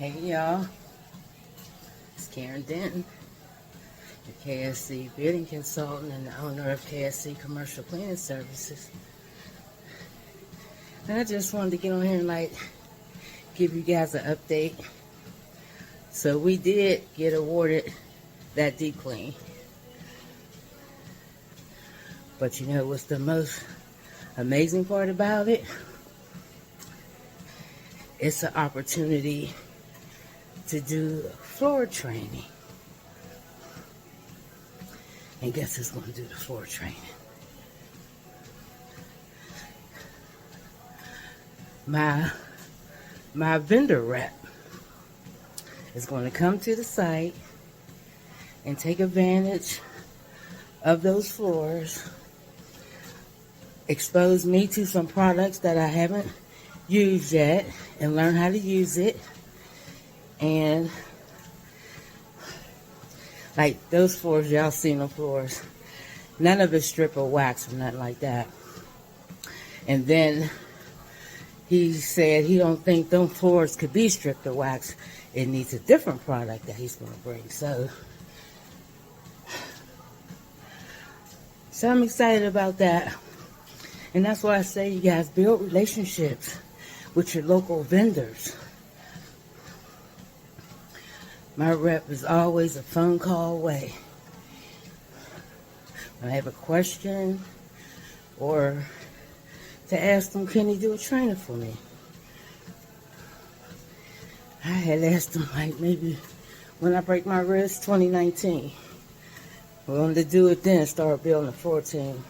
Hey y'all, it's Karen Denton, your KSC bidding consultant and the owner of KSC Commercial Cleaning Services. And I just wanted to get on here and give you guys an update. So we did get awarded that deep clean. But you know what's the most amazing part about it? It's an opportunity to do floor training. And guess who's going to do the floor training? My vendor rep is going to come to the site and take advantage of those floors, expose me to some products that I haven't used yet, and learn how to use it. And like those floors, y'all seen the floors, none of it's strip or wax or nothing like that. And then he said he don't think them floors could be stripped or waxed. It needs a different product that he's going to bring. So I'm excited about that. And that's why I say you guys build relationships with your local vendors. My rep is always a phone call away. When I have a question or to ask them, can he do a training for me? I had asked him maybe when I break my wrist, 2019. We wanted to do it then, start building a floor team.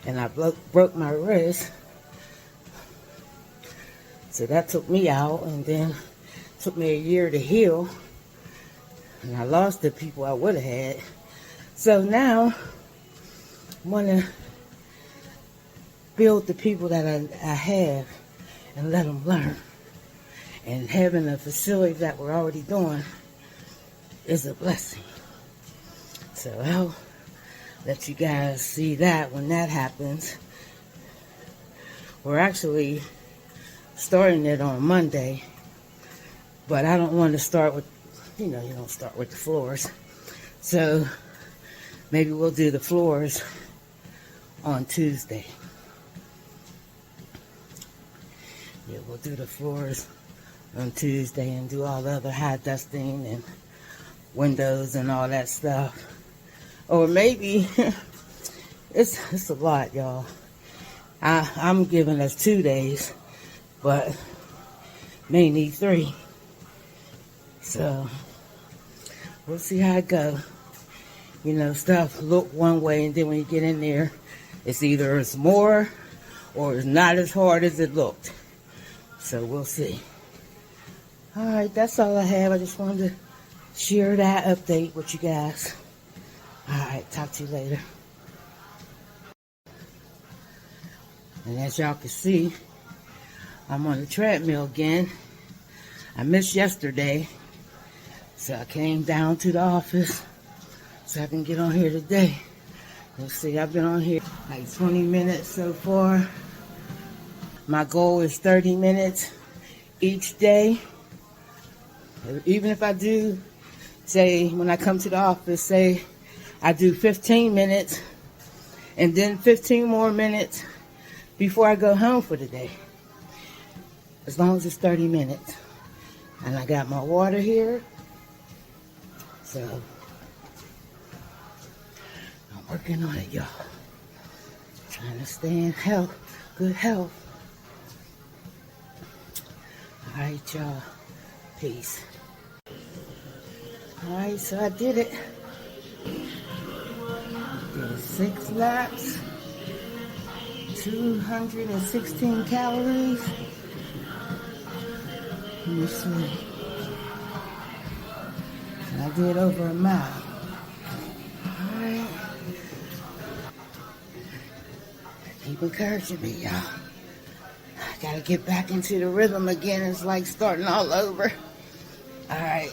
And I broke my wrist. So that took me out, and then took me a year to heal. And I lost the people I would have had. So now I want to build the people that I have and let them learn. And having a facility that we're already doing is a blessing. So I'll let you guys see that when that happens. We're actually starting it on Monday, but I don't want to start with, you don't start with the floors. So maybe we'll do the floors on Tuesday. Yeah, we'll do the floors on Tuesday and do all the other high dusting and windows and all that stuff. Or maybe, it's a lot, y'all. I'm giving us 2 days, but may need 3. So we'll see how it goes. Stuff look one way, and then when you get in there, it's either it's more or it's not as hard as it looked. So we'll see. All right, that's all I have. I just wanted to share that update with you guys. All right, talk to you later. And as y'all can see, I'm on the treadmill again. I missed yesterday, so I came down to the office so I can get on here today. Let's see, I've been on here 20 minutes so far. My goal is 30 minutes each day. Even if I do, say, when I come to the office, say I do 15 minutes and then 15 more minutes before I go home for the day. As long as it's 30 minutes. And I got my water here. So I'm working on it, y'all. Trying to stay in good health. All right, y'all. Peace. All right, so I did it. Did 6 laps, 216 calories. Let me see. And I did over a mile. All right. Keep encouraging me, y'all. I gotta get back into the rhythm again. It's like starting all over. All right.